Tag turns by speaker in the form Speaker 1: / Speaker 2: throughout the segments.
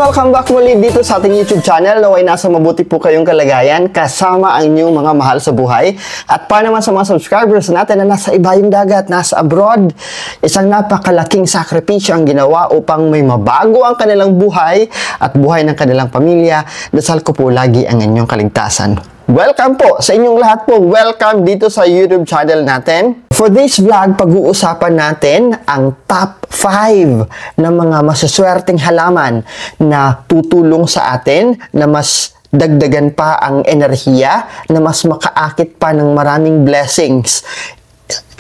Speaker 1: welcome back muli dito sa ating YouTube channel. Naway nasa mabuti po kayong kalagayan kasama ang inyong mga mahal sa buhay. At para naman sa mga subscribers natin na nasa ibayong dagat, nasa abroad, isang napakalaking sakripisyo ang ginawa upang may mabago ang kanilang buhay at buhay ng kanilang pamilya. Dasal ko po lagi ang inyong kaligtasan. Welcome po sa inyong lahat po. Welcome dito sa YouTube channel natin. For this vlog, pag-uusapan natin ang top 5 ng mga masuswerteng halaman na tutulong sa atin na mas dagdagan pa ang enerhiya, na mas makaakit pa ng maraming blessings.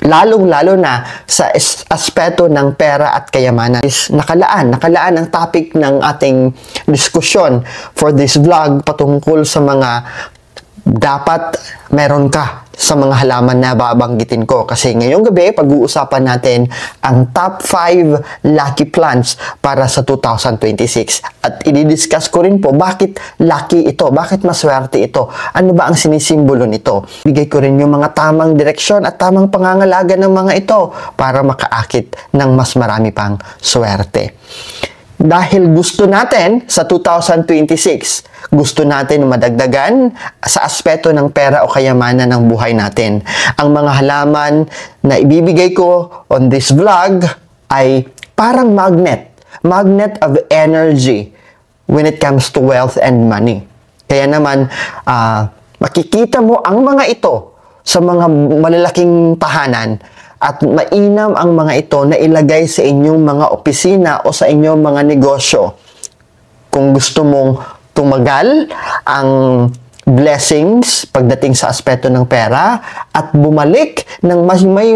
Speaker 1: Lalong-lalo na sa aspeto ng pera at kayamanan. Nakalaan ang topic ng ating diskusyon for this vlog patungkol sa mga dapat meron ka sa mga halaman na babanggitin ko. Kasi ngayong gabi, pag-uusapan natin ang top 5 lucky plants para sa 2026. At i-discuss ko rin po, bakit lucky ito? Bakit maswerte ito? Ano ba ang sinisimbolo nito? Bigay ko rin yung mga tamang direksyon at tamang pangangalaga ng mga ito para makaakit ng mas marami pang swerte. Dahil gusto natin sa 2026, gusto natin madagdagan sa aspeto ng pera o kayamanan ng buhay natin. Ang mga halaman na ibibigay ko on this vlog ay parang magnet of energy when it comes to wealth and money. Kaya naman, makikita mo ang mga ito sa mga malalaking tahanan. At mainam ang mga ito na ilagay sa inyong mga opisina o sa inyong mga negosyo. Kung gusto mong tumagal ang blessings pagdating sa aspeto ng pera at bumalik ng may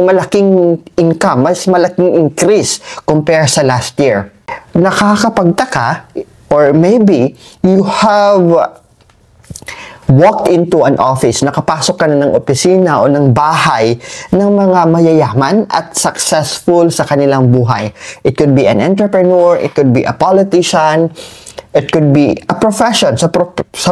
Speaker 1: malaking income, mas malaking increase compare sa last year. Nakakapagtaka, or maybe you have walked into an office, nakapasok ka na ng opisina o ng bahay ng mga mayayaman at successful sa kanilang buhay. It could be an entrepreneur, it could be a politician, it could be a profession. Sa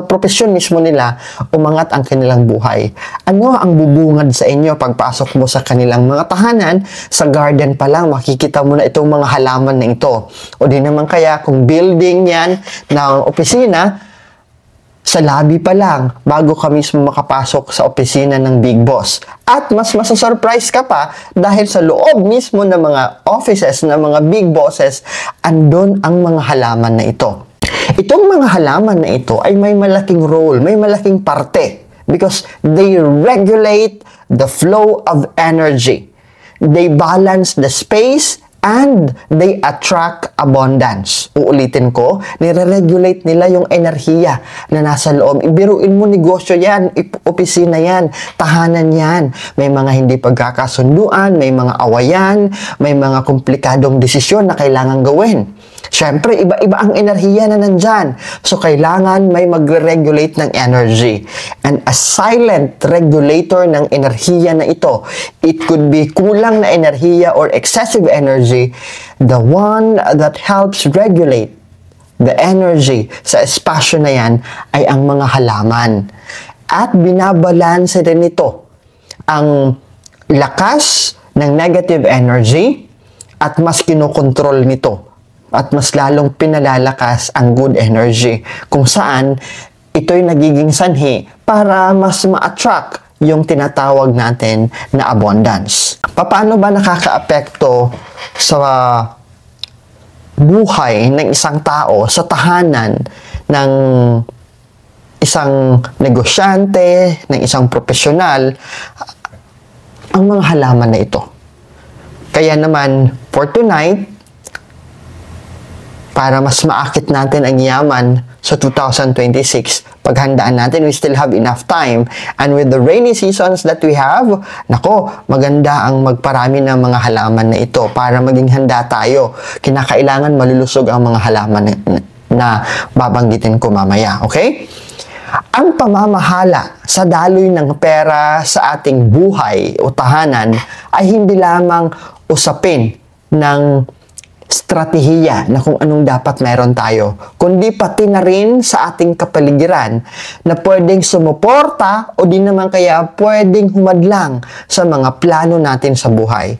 Speaker 1: profesyon mismo nila, umangat ang kanilang buhay. Ano ang bubungad sa inyo pagpasok mo sa kanilang mga tahanan? Sa garden pa lang, makikita mo na itong mga halaman na ito. O di naman kaya, kung building yan ng opisina, sa lobby pa lang, bago ka mismo makapasok sa opisina ng big boss. At mas masasurprise ka pa dahil sa loob mismo ng mga offices ng mga big bosses, andon ang mga halaman na ito. Itong mga halaman na ito ay may malaking role, may malaking parte because they regulate the flow of energy. They balance the space and they attract abundance. Uulitin ko, nire-regulate nila yung enerhiya na nasa loob. Ibiruin mo, negosyo yan, opisina yan, tahanan yan. May mga hindi pagkakasunduan, may mga awayan, may mga komplikadong desisyon na kailangan gawin. Siyempre, iba-iba ang enerhiya na nandyan. So, kailangan may magre-regulate ng energy. And a silent regulator ng enerhiya na ito, it could be kulang na enerhiya or excessive energy, the one that helps regulate the energy sa espasyo na yan ay ang mga halaman. At binabalanse rin ito ang lakas ng negative energy at mas kinokontrol nito. At mas lalong pinalalakas ang good energy kung saan ito'y nagiging sanhi para mas ma-attract yung tinatawag natin na abundance. Paano ba nakakaapekto sa buhay ng isang tao, sa tahanan ng isang negosyante, ng isang profesional, ang mga halaman na ito? Kaya naman, for tonight, para mas maakit natin ang yaman sa 2026, paghandaan natin, we still have enough time. And with the rainy seasons that we have, nako, maganda ang magparami ng mga halaman na ito para maging handa tayo. Kinakailangan malulusog ang mga halaman na babanggitin ko mamaya, okay? Ang pamamahala sa daloy ng pera sa ating buhay o tahanan ay hindi lamang usapin ng strategiya na kung anong dapat meron tayo, kundi pati na rin sa ating kapaligiran na pwedeng sumuporta o di naman kaya pwedeng humadlang sa mga plano natin sa buhay.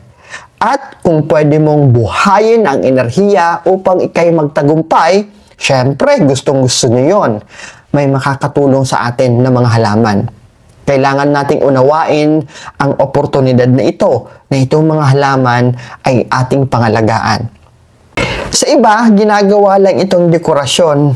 Speaker 1: At kung pwede mong buhayin ang enerhiya upang ikay magtagumpay, syempre, gustong-gusto nyo yun. May makakatulong sa atin na mga halaman. Kailangan nating unawain ang oportunidad na itong mga halaman ay ating pangalagaan. Sa iba, ginagawa lang itong dekorasyon,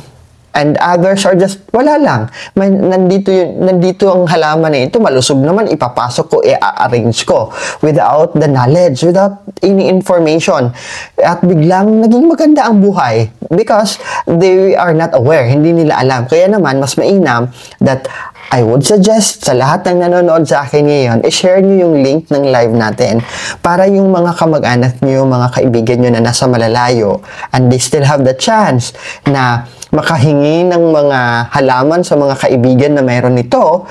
Speaker 1: and others are just, wala lang. Nandito ang halaman na ito, malusog naman, ipapasok ko, i-arrange ko. Without the knowledge, without any information. At biglang naging maganda ang buhay because they are not aware, hindi nila alam. Kaya naman, mas mainam that I would suggest sa lahat ng nanonood sa akin ngayon, i-share nyo yung link ng live natin para yung mga kamag-anak nyo, mga kaibigan nyo na nasa malalayo, and they still have the chance na makahingi ng mga halaman sa mga kaibigan na mayroon nito,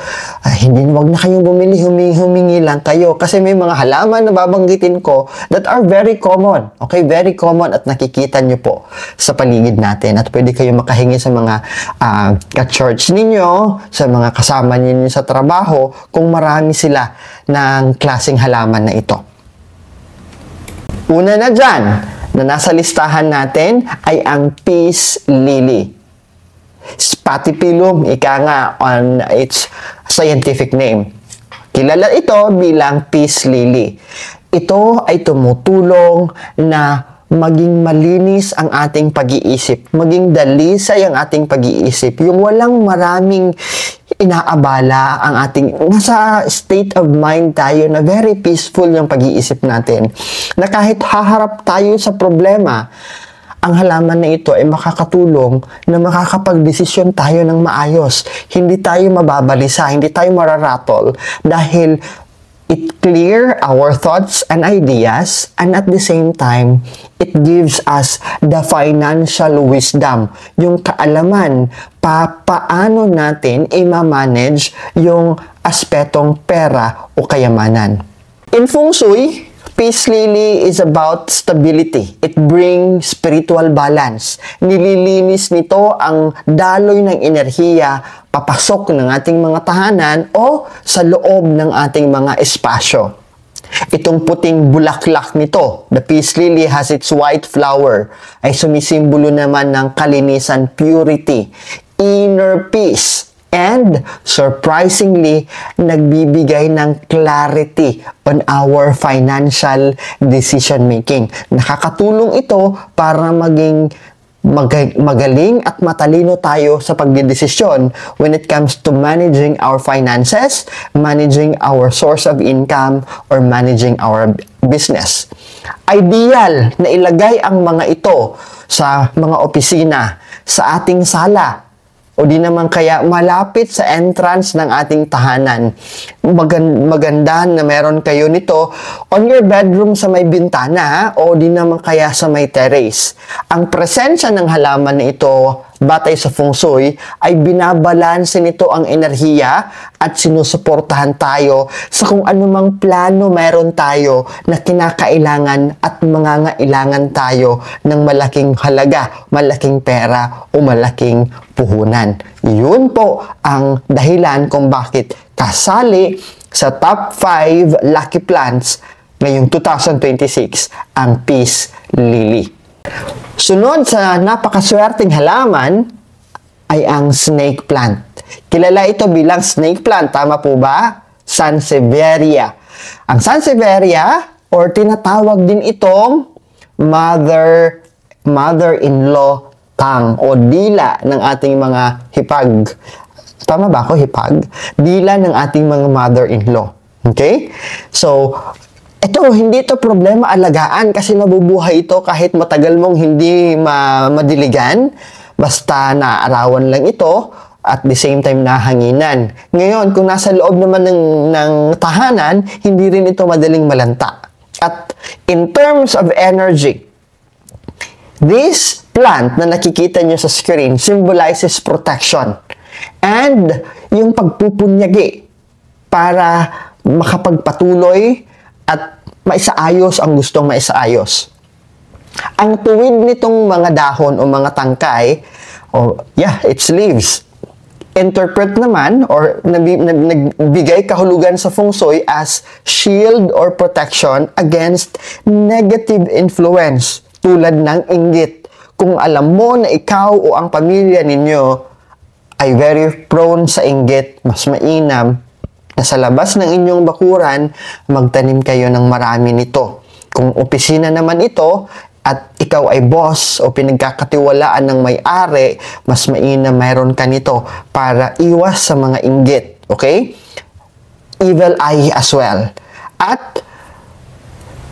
Speaker 1: wag na kayong bumili, humingi lang kayo. Kasi may mga halaman na babanggitin ko that are very common. Okay, very common at nakikita nyo po sa paligid natin. At pwede kayo makahingi sa mga ka-church ninyo, sa mga kasama ninyo sa trabaho, kung marami sila ng klaseng halaman na ito. Una na dyan, na nasa listahan natin ay ang peace lily. Spathiphyllum, ika nga on its scientific name. Kilala ito bilang peace lily. Ito ay tumutulong na maging malinis ang ating pag-iisip, maging dalisay ang ating pag-iisip, yung walang maraming inaabala ang ating, nasa state of mind tayo na very peaceful yung pag-iisip natin, na kahit haharap tayo sa problema, ang halaman na ito ay makakatulong na makakapag-desisyon tayo ng maayos. Hindi tayo mababalisa, hindi tayo mararatol dahil it clear our thoughts and ideas, and at the same time, it gives us the financial wisdom, yung kaalaman paano natin i-manage yung aspetong pera o kayamanan. In Feng Shui, peace lily is about stability. It brings spiritual balance. Nililinis nito ang daloy ng enerhiya papasok ng ating mga tahanan o sa loob ng ating mga espasyo. Itong puting bulaklak nito, the peace lily has its white flower, ay sumisimbolo naman ng kalinisan, purity, inner peace, and surprisingly, nagbibigay ng clarity on our financial decision making. Nakakatulong ito para maging magaling at matalino tayo sa pagdedesisyon when it comes to managing our finances, managing our source of income, or managing our business. Ideal na ilagay ang mga ito sa mga opisina, sa ating sala, o di naman kaya malapit sa entrance ng ating tahanan. Maganda na meron kayo nito on your bedroom sa may bintana o di naman kaya sa may terrace. Ang presensya ng halaman na ito, batay sa Feng Shui, ay binabalanse nito ang enerhiya at sinusuportahan tayo sa kung anumang plano meron tayo na kinakailangan at mangangailangan tayo ng malaking halaga, malaking pera o malaking puhunan. Yun po ang dahilan kung bakit kasali sa top 5 lucky plants ngayong 2026 ang peace lily. Sunod sa napakaswerteng halaman ay ang snake plant. Kilala ito bilang snake plant, tama po ba? Sansevieria. Ang Sansevieria, or tinatawag din itong mother-in-law tongue o dila ng ating mga hipag. Tama ba ako, hipag? Dila ng ating mga mother-in-law. Okay? So, hindi ito problema alagaan kasi nabubuhay ito kahit matagal mong hindi madiligan. Basta naarawan lang ito at the same time nahanginan. Ngayon, kung nasa loob naman ng tahanan, hindi rin ito madaling malanta. At in terms of energy, this plant na nakikita nyo sa screen symbolizes protection and yung pagpupunyagi para makapagpatuloy at maisaayos ang gustong maisaayos. Ang tuwid nitong mga dahon o mga tangkay, its leaves, interpret naman or nagbigay kahulugan sa feng shui as shield or protection against negative influence tulad ng inggit. Kung alam mo na ikaw o ang pamilya ninyo ay very prone sa inggit, mas mainam na sa labas ng inyong bakuran, magtanim kayo ng marami nito. Kung opisina naman ito, at ikaw ay boss o pinagkakatiwalaan ng may-ari, mas mainam mayroon ka nito para iwas sa mga inggit. Okay? Evil eye as well. At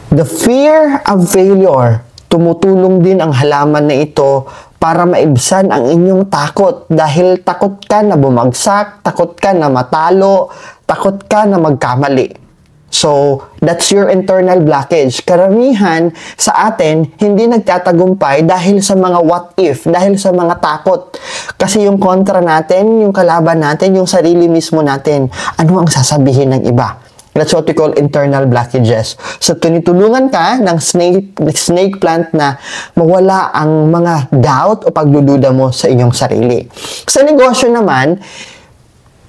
Speaker 1: the fear of failure, tumutulong din ang halaman na ito para maibsan ang inyong takot dahil takot ka na bumagsak, takot ka na matalo, takot ka na magkamali. So, that's your internal blockage. Karamihan sa atin, hindi nagtatagumpay dahil sa mga what if, dahil sa mga takot. Kasi yung kontra natin, yung kalaban natin, yung sarili mismo natin, ano ang sasabihin ng iba? That's what we call internal blockages. So, tinutulungan ka ng snake plant na mawala ang mga doubt o pagdududa mo sa inyong sarili. Sa negosyo naman,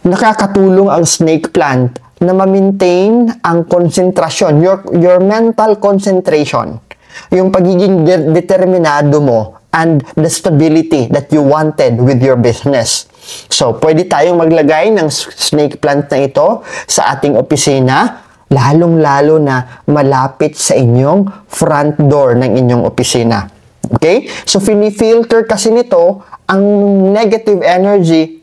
Speaker 1: nakakatulong ang snake plant na ma-maintain ang konsentrasyon, your mental concentration, yung pagiging determinado mo, and the stability that you wanted with your business. So, pwede tayong maglagay ng snake plant na ito sa ating opisina, lalong-lalo na malapit sa inyong front door ng inyong opisina. Okay? So, filter kasi nito ang negative energy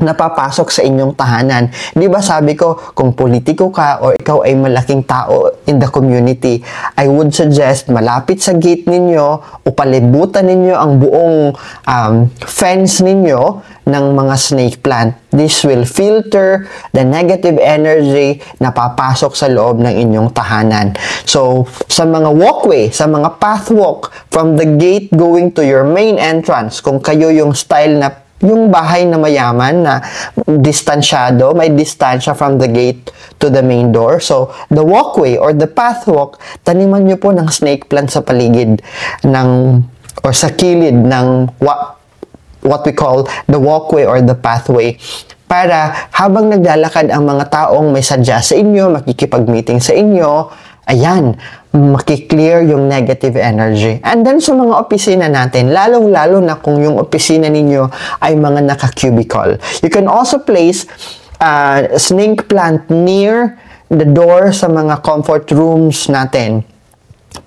Speaker 1: na papasok sa inyong tahanan. Di ba sabi ko, kung politiko ka o ikaw ay malaking tao in the community, I would suggest malapit sa gate ninyo o palibutan ninyo ang buong fence ninyo ng mga snake plant. This will filter the negative energy na papasok sa loob ng inyong tahanan. So, sa mga walkway, sa mga pathwalk from the gate going to your main entrance, kung kayo yung style na yung bahay na mayaman na distansyado, may distansya from the gate to the main door. So, the walkway or the pathwalk, taniman nyo po ng snake plant sa paligid ng, or sa kilid ng what we call the walkway or the pathway. Para habang naglalakad ang mga taong may sadya sa inyo, makikipag-meeting sa inyo, ayan, makiklear yung negative energy. And then sa mga opisina natin, lalong-lalo na kung yung opisina ninyo ay mga naka-cubicle. You can also place snake plant near the door sa mga comfort rooms natin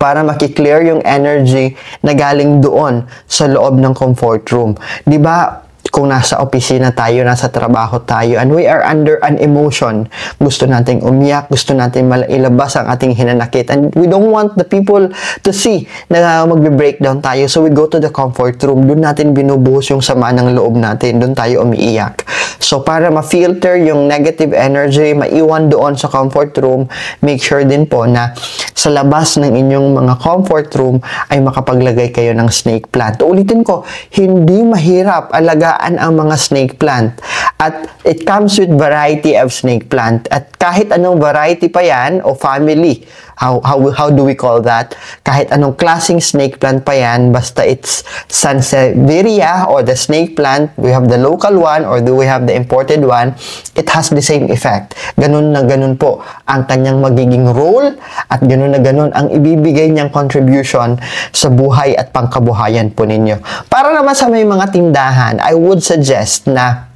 Speaker 1: para makiklear yung energy na galing doon sa loob ng comfort room. Di ba? Kung nasa opisina tayo, nasa trabaho tayo, and we are under an emotion, gusto nating umiyak, gusto nating ilabas ang ating hinanakit, and we don't want the people to see na magbe-breakdown tayo, so we go to the comfort room, doon natin binubuhos yung sama ng loob natin, doon tayo umiiyak. So, para ma-filter yung negative energy, maiwan doon sa comfort room, make sure din po na sa labas ng inyong mga comfort room ay makapaglagay kayo ng snake plant. Ulitin ko, hindi mahirap alagaan ang mga snake plant. At it comes with variety of snake plant. At kahit anong variety pa yan, o family, how do we call that? Kahit anong klaseng snake plant pa yan, basta it's Sansevieria or the snake plant, we have the local one or do we have the imported one, it has the same effect. Ganun na ganun po ang kanyang magiging role at ganun na ganun ang ibibigay niyang contribution sa buhay at pangkabuhayan po ninyo. Para naman sa may mga tindahan, I would suggest na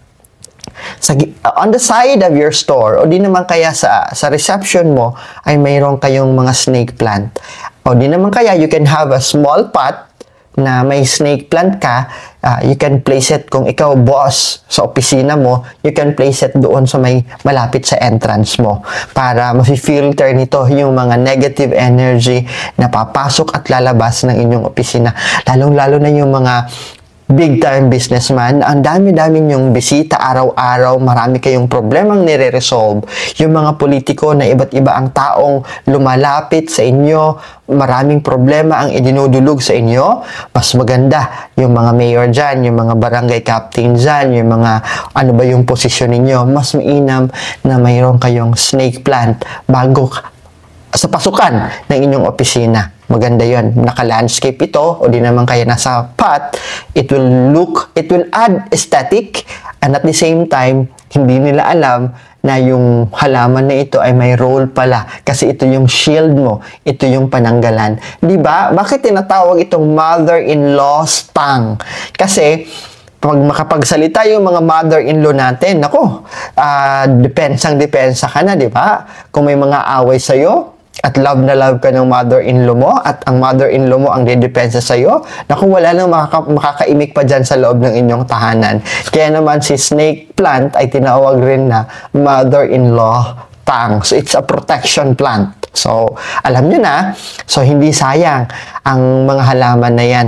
Speaker 1: on the side of your store o di naman kaya sa reception mo ay mayroon kayong mga snake plant. O di naman kaya you can have a small pot na may snake plant ka, you can place it kung ikaw boss sa opisina mo, you can place it doon sa may malapit sa entrance mo para ma-filter nito yung mga negative energy na papasok at lalabas ng inyong opisina. Lalong-lalo na yung mga big-time businessman, ang dami-dami niyong bisita araw-araw, marami kayong problemang nire-resolve. Yung mga politiko na iba't iba ang taong lumalapit sa inyo, maraming problema ang idinudulog sa inyo, mas maganda yung mga mayor dyan, yung mga barangay captain dyan, yung mga ano ba yung posisyon ninyo, mas mainam na mayroon kayong snake plant bago sa pasukan ng inyong opisina. maganda yon. Naka-landscape ito, o di naman kaya nasa pot, it will add aesthetic, and at the same time, hindi nila alam na yung halaman na ito ay may role pala kasi ito yung shield mo, ito yung pananggalan. 'Di ba? Bakit tinatawag itong mother-in-law's tongue? Kasi pag makapagsalita yung mga mother-in-law natin, nako, depensa ka na, 'di ba? Kung may mga away sa iyo at love na love ka ng mother-in-law mo at ang mother-in-law mo ang didepensa sa iyo, naku, wala nang makakaimik pa dyan sa loob ng inyong tahanan. Kaya naman si snake plant ay tinawag rin na mother-in-law tongue. So it's a protection plant. So alam nyo na, so hindi sayang ang mga halaman na yan.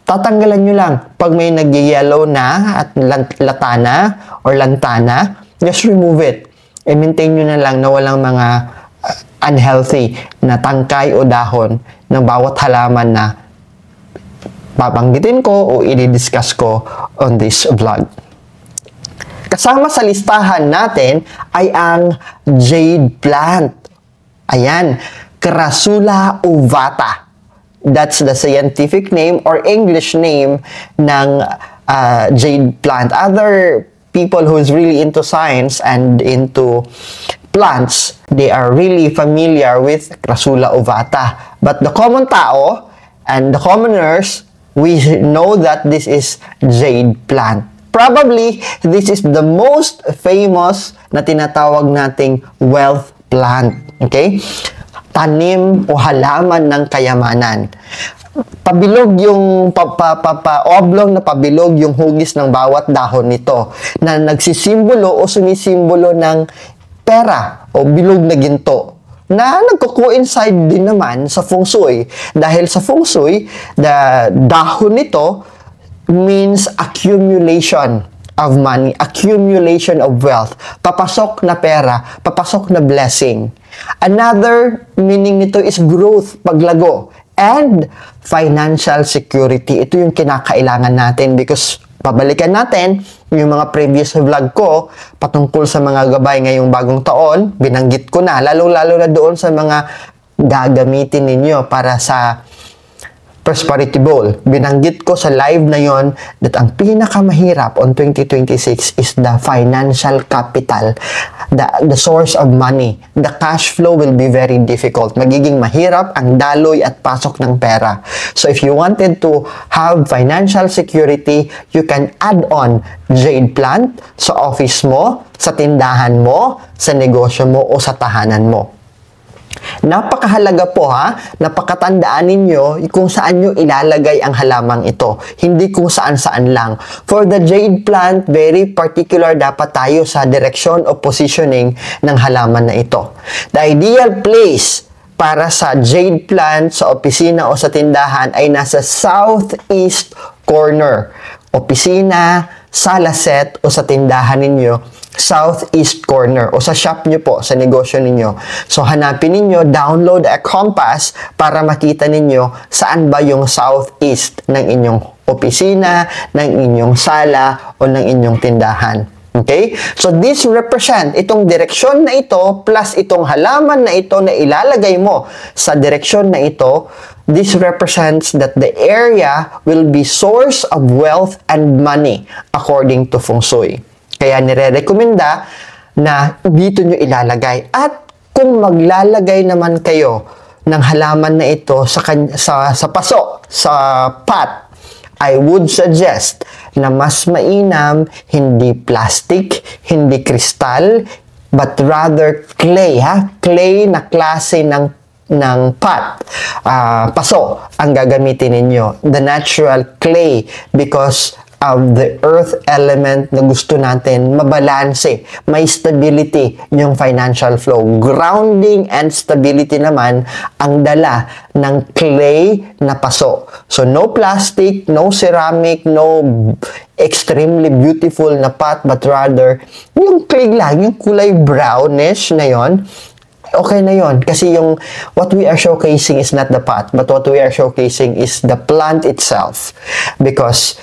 Speaker 1: Tatanggalan nyo lang pag may nag-yellow na at latana or lantana, just remove it. I-maintain nyo na lang na walang mga unhealthy na tangkay o dahon ng bawat halaman na babanggitin ko o i-discuss ko on this vlog. Kasama sa listahan natin ay ang jade plant. Ayan, Crassula ovata. That's the scientific name or English name ng jade plant. Other people who's really into science and into plants, they are really familiar with Crassula ovata. But the common tao and the commoners, we know that this is jade plant. Probably, this is the most famous na tinatawag nating wealth plant. Okay? Tanim o halaman ng kayamanan. Pabilog yung oblong na pabilog yung hugis ng bawat dahon nito na nagsisimbolo o sumisimbolo ng pera o bilog na ginto na nagko-coincide din naman sa feng shui. Dahil sa feng shui, the dahon nito means accumulation of money, accumulation of wealth, papasok na pera, papasok na blessing. Another meaning nito is growth, paglago, and financial security. Ito yung kinakailangan natin because pabalikan natin yung mga previous vlog ko patungkol sa mga gabay ngayong bagong taon. Binanggit ko na, lalo-lalo na doon sa mga gagamitin ninyo para sa Prosperity Bowl. Binanggit ko sa live na yon that ang pinakamahirap on 2026 is the financial capital, the source of money. The cash flow will be very difficult. Magiging mahirap ang daloy at pasok ng pera. So if you wanted to have financial security, you can add on jade plant sa office mo, sa tindahan mo, sa negosyo mo o sa tahanan mo. Napakahalaga po napakatandaan ninyo kung saan nyo ilalagay ang halamang ito. Hindi kung saan-saan lang. For the jade plant, very particular dapat tayo sa direction o positioning ng halaman na ito. The ideal place para sa jade plant sa opisina o sa tindahan ay nasa southeast corner. Opisina, sala set o sa tindahan ninyo, southeast corner o sa shop nyo po, sa negosyo ninyo. So hanapin ninyo, download a compass para makita ninyo saan ba yung southeast ng inyong opisina, ng inyong sala o ng inyong tindahan. Okay? So this represent itong direksyon na ito plus itong halaman na ito na ilalagay mo sa direksyon na ito. This represents that the area will be source of wealth and money according to feng shui. Kaya nire-recommenda na dito nyo ilalagay. At kung maglalagay naman kayo ng halaman na ito sa paso, sa pot, I would suggest na mas mainam hindi plastic, hindi kristal, but rather clay, clay na klase ng pot, paso ang gagamitin ninyo. The natural clay because of the earth element na gusto natin mabalanse, may stability yung financial flow. Grounding and stability naman ang dala ng clay na paso. So no plastic, no ceramic, no extremely beautiful na pot, but rather yung clay lang, yung kulay brownish na yon. Okay na yon kasi yung what we are showcasing is not the pot, but what we are showcasing is the plant itself, because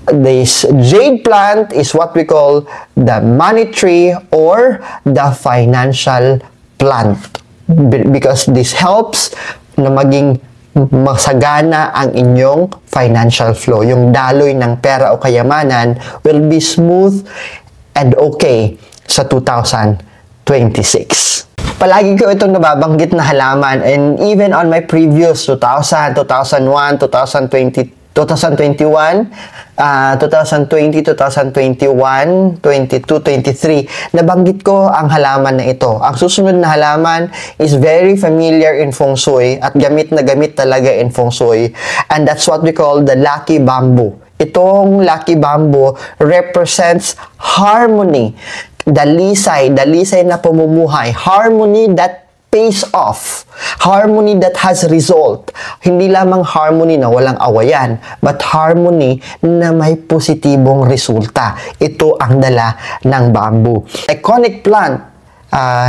Speaker 1: this jade plant is what we call the money tree or the financial plant, because this helps na maging masagana ang inyong financial flow. Yung daloy ng pera o kayamanan will be smooth and okay sa 2026. Palagi ko itong nababanggit na halaman, and even on my previous 2000, 2001, 2020, 2021, 2020, 2021, 22, 23, nabanggit ko ang halaman na ito. Ang susunod na halaman is very familiar in Feng Shui at gamit na gamit talaga in Feng Shui. And that's what we call the lucky bamboo. Itong lucky bamboo represents harmony, dalisay na pamumuhay, harmony that pays off, harmony that has result. Hindi lamang harmony na walang awayan, but harmony na may positibong resulta. Ito ang dala ng bamboo. Iconic plant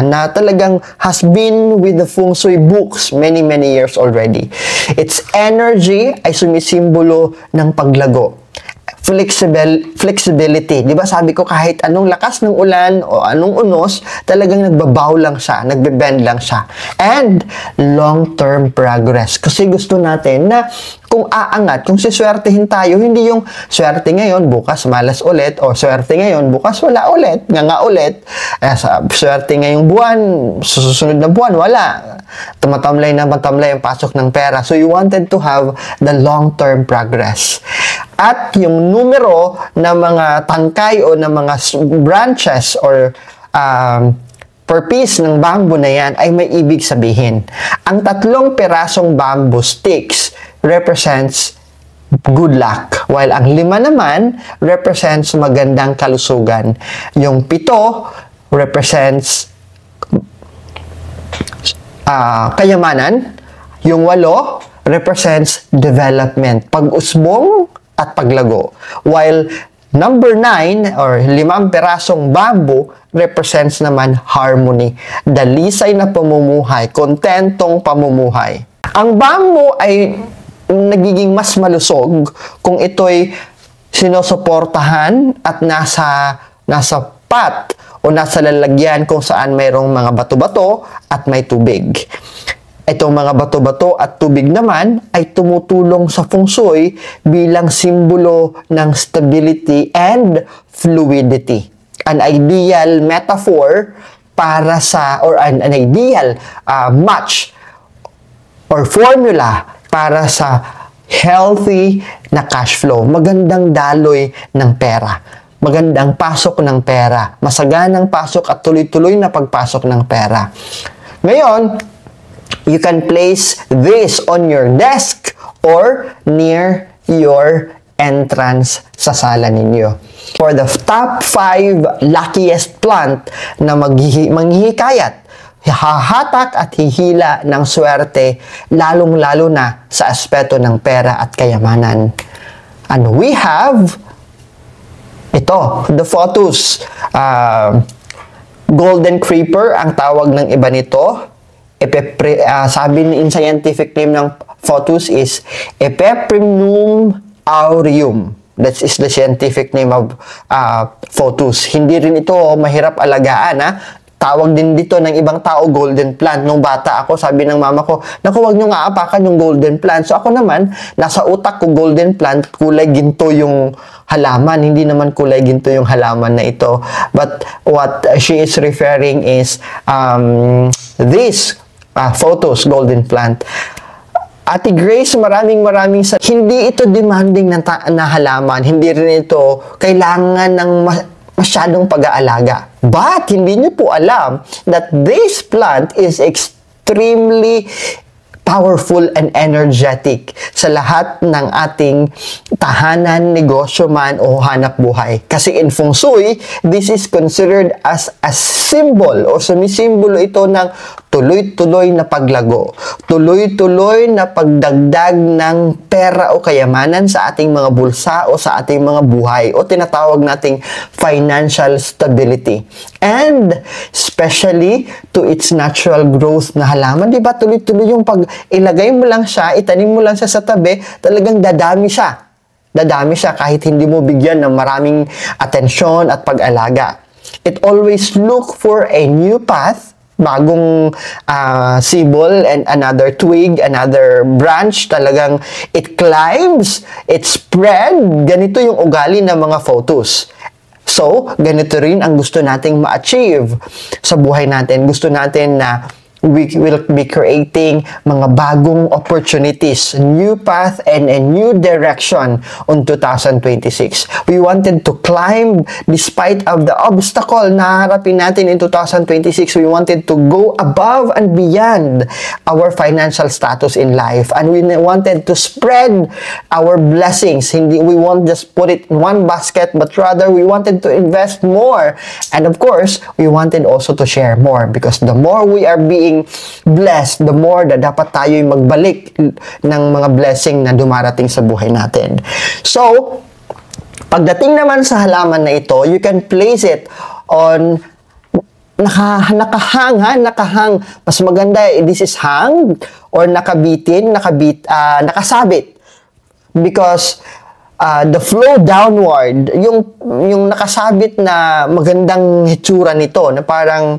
Speaker 1: na talagang has been with the Feng Shui books many years already. Its energy ay sumisimbolo ng paglago. Flexibility. Di ba sabi ko kahit anong lakas ng ulan o anong unos, talagang nagbabaw lang siya, nagbe-bend lang siya. And long-term progress. Kasi gusto natin na kung aangat, kung siswertehin tayo, hindi yung swerte ngayon, bukas malas ulit, o swerte ngayon, bukas wala ulit, nga ulit. Swerte ngayong buwan, susunod na buwan, wala. Tumatamlay na matamlay ang pasok ng pera. So you wanted to have the long-term progress. At yung numero ng mga tangkay o ng mga branches or per piece ng bamboo na yan ay may ibig sabihin. Ang 3 pirasong bamboo sticks represents good luck, while ang 5 naman represents magandang kalusugan. Yung 7 represents kayamanan. Yung 8 represents development, pag-usbong at paglago. While number 9 or 5 pirasong bamboo represents naman harmony, dalisay na pamumuhay, kontentong pamumuhay. Ang bamboo ay nagiging mas malusog kung ito'y sinusuportahan at nasa pot o nasa lalagyan kung saan mayroong mga bato-bato at may tubig. Itong mga bato-bato at tubig naman ay tumutulong sa Feng Shui bilang simbolo ng stability and fluidity. An ideal metaphor para sa, or an ideal match or formula para sa healthy na cash flow. Magandang daloy ng pera. Magandang pasok ng pera. Masaganang pasok at tuloy-tuloy na pagpasok ng pera. Ngayon, you can place this on your desk or near your entrance sa sala ninyo. For the top 5 luckiest plant na manghihikayat, hahatak at hihila ng swerte, lalong-lalo na sa aspeto ng pera at kayamanan. And we have ito, the photos. Golden creeper ang tawag ng iba nito. Sabi in scientific name ng photos is Epeprimnum aureum. That is the scientific name of photos. Hindi rin ito mahirap alagaan, ha? Tawag din dito ng ibang tao golden plant. Nung bata ako, sabi ng mama ko, naku, wag nyo nga apakan yung golden plant. So ako naman, nasa utak ko golden plant, kulay ginto yung halaman. Hindi naman kulay ginto yung halaman na ito. But what she is referring is this photos, golden plant. Ate Grace, maraming hindi ito demanding na halaman. Hindi rin ito kailangan ng masyadong pag-aalaga. But hindi niyo po alam that this plant is extremely powerful and energetic sa lahat ng ating tahanan, negosyo man o hanap buhay. Kasi in Feng Shui, this is considered as a symbol o sumisimbolo ito ng tuloy-tuloy na paglago, tuloy-tuloy na pagdagdag ng pera o kayamanan sa ating mga bulsa o sa ating mga buhay o tinatawag nating financial stability. And especially to its natural growth na halaman, di ba tuloy-tuloy yung pag ilagay mo lang siya, itanim mo lang siya sa tabi, talagang dadami siya. Dadami siya kahit hindi mo bigyan ng maraming atensyon at pag-alaga. It always look for a new path bagong sibol and another twig, another branch, talagang it climbs, it spread. Ganito yung ugali ng mga photos. So, ganito rin ang gusto nating ma-achieve sa buhay natin. Gusto natin na we will be creating mga bagong opportunities, new path, and a new direction on 2026. We wanted to climb despite of the obstacle na harapin natin in 2026. We wanted to go above and beyond our financial status in life, and we wanted to spread our blessings. We won't just put it in one basket, but rather we wanted to invest more. And of course, we wanted also to share more, because the more we are being blessed, the more na dapat tayo'y magbalik ng mga blessing na dumarating sa buhay natin. So, pagdating naman sa halaman na ito, you can place it on nakahang. Mas maganda, this is hang or nakasabit. Because the flow downward, yung nakasabit na magandang hitsura nito, na parang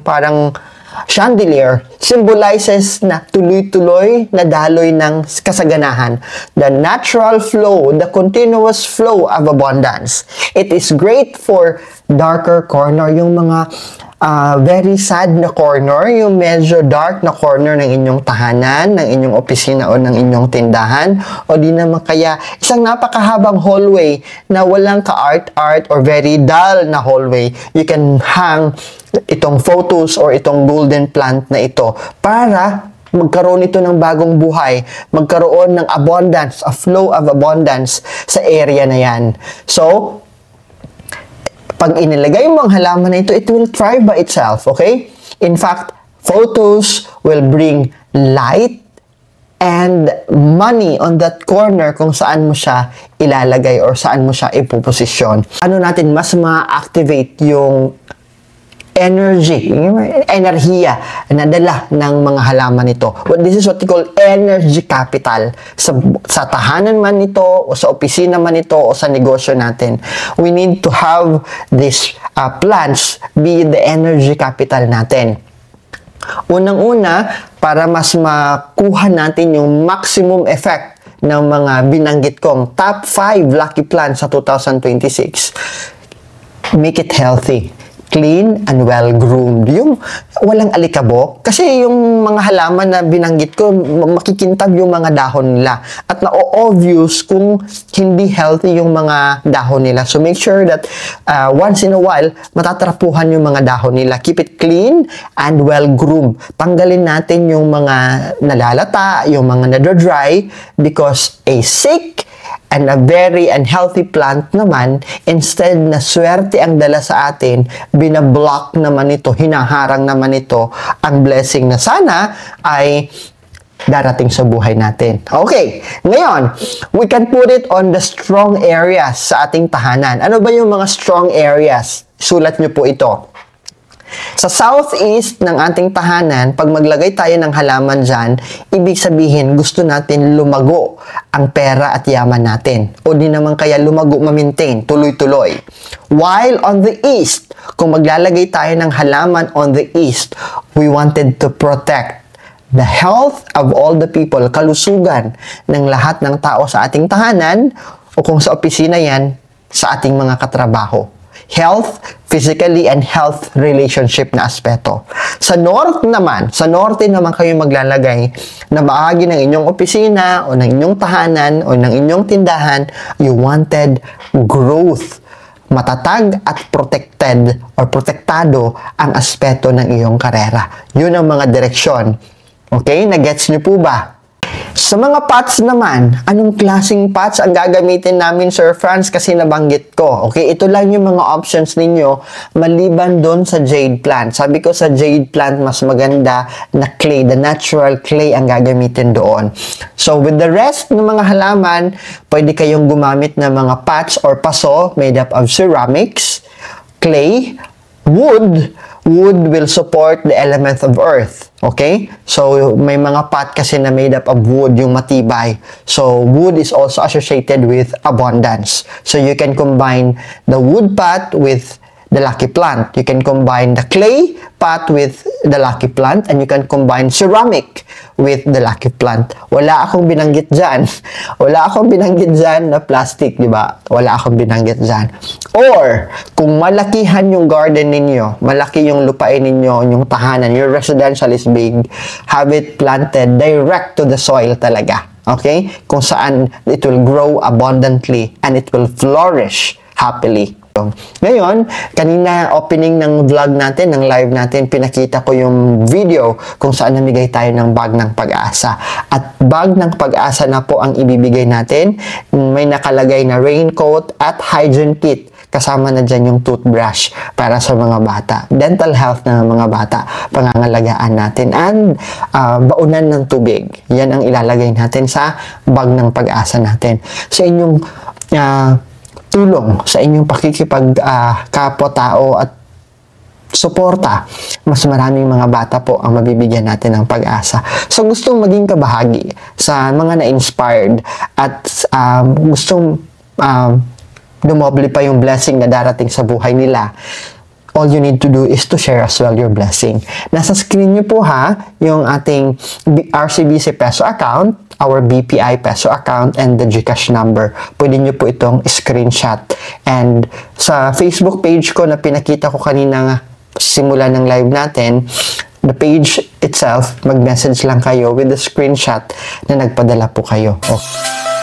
Speaker 1: chandelier, symbolizes na tuloy-tuloy na daloy ng kasaganahan. The natural flow, the continuous flow of abundance. It is great for darker corner, yung mga very sad na corner, yung medyo dark na corner ng inyong tahanan, ng inyong opisina o ng inyong tindahan, o di naman kaya isang napakahabang hallway na walang ka-art or very dull na hallway. You can hang itong photos or itong golden plant na ito para magkaroon ito ng bagong buhay, magkaroon ng abundance, a flow of abundance sa area na yan. So, pag inilagay mo ang halaman na ito, it will thrive by itself, okay? In fact, photos will bring light and money on that corner kung saan mo siya ilalagay or saan mo siya ipoposisyon. Ano natin mas ma-activate yung enerhiya na dala ng mga halaman nito. This is what we call energy capital. Sa tahanan man ito, o sa opisina man ito, o sa negosyo natin. We need to have these plants be the energy capital natin. Unang-una, para mas makuha natin yung maximum effect ng mga binanggit kong top 5 lucky plants sa 2026. Make it healthy, clean and well-groomed. Yung walang alikabok. Kasi yung mga halaman na binanggit ko, makikintab yung mga dahon nila. At na-obvious kung hindi healthy yung mga dahon nila. So make sure that once in a while, matatrapuhan yung mga dahon nila. Keep it clean and well-groomed. Tanggalin natin yung mga nalalata, yung mga nadodry, because a sick and a very unhealthy plant naman, instead na swerte ang dala sa atin, binablock naman ito, hinaharang naman ito ang blessing na sana ay darating sa buhay natin. Okay, ngayon, we can put it on the strong areas sa ating tahanan. Ano ba yung mga strong areas? Sulat nyo po ito. Sa southeast ng ating tahanan, pag maglagay tayo ng halaman dyan, ibig sabihin gusto natin lumago ang pera at yaman natin. O di naman kaya lumago, ma-maintain, tuloy-tuloy. While on the east, kung maglalagay tayo ng halaman on the east, we wanted to protect the health of all the people, kalusugan ng lahat ng tao sa ating tahanan, o kung sa opisina yan, sa ating mga katrabaho. Health, physically, and health relationship na aspeto. Sa norte naman kayo maglalagay na bahagi ng inyong opisina o ng inyong tahanan o ng inyong tindahan, you wanted growth. Matatag at protected or protektado ang aspeto ng iyong karera. Yun ang mga direksyon. Okay? Nagets nyo po ba? Sa mga pots naman, anong klaseng pots ang gagamitin namin, Sir Franz? Kasi nabanggit ko. Okay, ito lang yung mga options ninyo maliban doon sa jade plant. Sabi ko sa jade plant, mas maganda na clay, the natural clay ang gagamitin doon. So, with the rest ng mga halaman, pwede kayong gumamit ng mga pots or paso made up of ceramics, clay, wood. Wood will support the element of earth. Okay? So, may mga pot kasi na made up of wood, yung matibay. So, wood is also associated with abundance. So, you can combine the wood pot with the lucky plant. You can combine the clay pot with the lucky plant, and you can combine ceramic with the lucky plant. Wala akong binanggit dyan. Wala akong binanggit dyan na plastic, di ba? Wala akong binanggit dyan. Or, kung malakihan yung garden ninyo, malaki yung lupain ninyo, yung tahanan, your residential is big, have it planted direct to the soil talaga. Okay? Kung saan it will grow abundantly and it will flourish happily. Ngayon, kanina opening ng vlog natin, ng live natin, pinakita ko yung video kung saan namigay tayo ng bag ng pag-asa. At bag ng pag-asa na po ang ibibigay natin. May nakalagay na raincoat at hygiene kit. Kasama na dyan yung toothbrush para sa mga bata. Dental health ng mga bata, pangangalagaan natin. And baunan ng tubig. Yan ang ilalagay natin sa bag ng pag-asa natin. Sa inyong tulong, sa inyong pakikipag-kapwa-tao at suporta, mas maraming mga bata po ang mabibigyan natin ng pag-asa. So, gustong maging kabahagi sa mga na-inspired at gustong dumoble pa yung blessing na darating sa buhay nila, all you need to do is to share as well your blessing. Nasa screen niyo po ha, yung ating RCBC Peso account, our BPI Peso account, and the GCash number. Pwede nyo po itong screenshot. And sa Facebook page ko na pinakita ko kanina simula ng live natin, the page itself, mag-message lang kayo with the screenshot na nagpadala po kayo. Okay.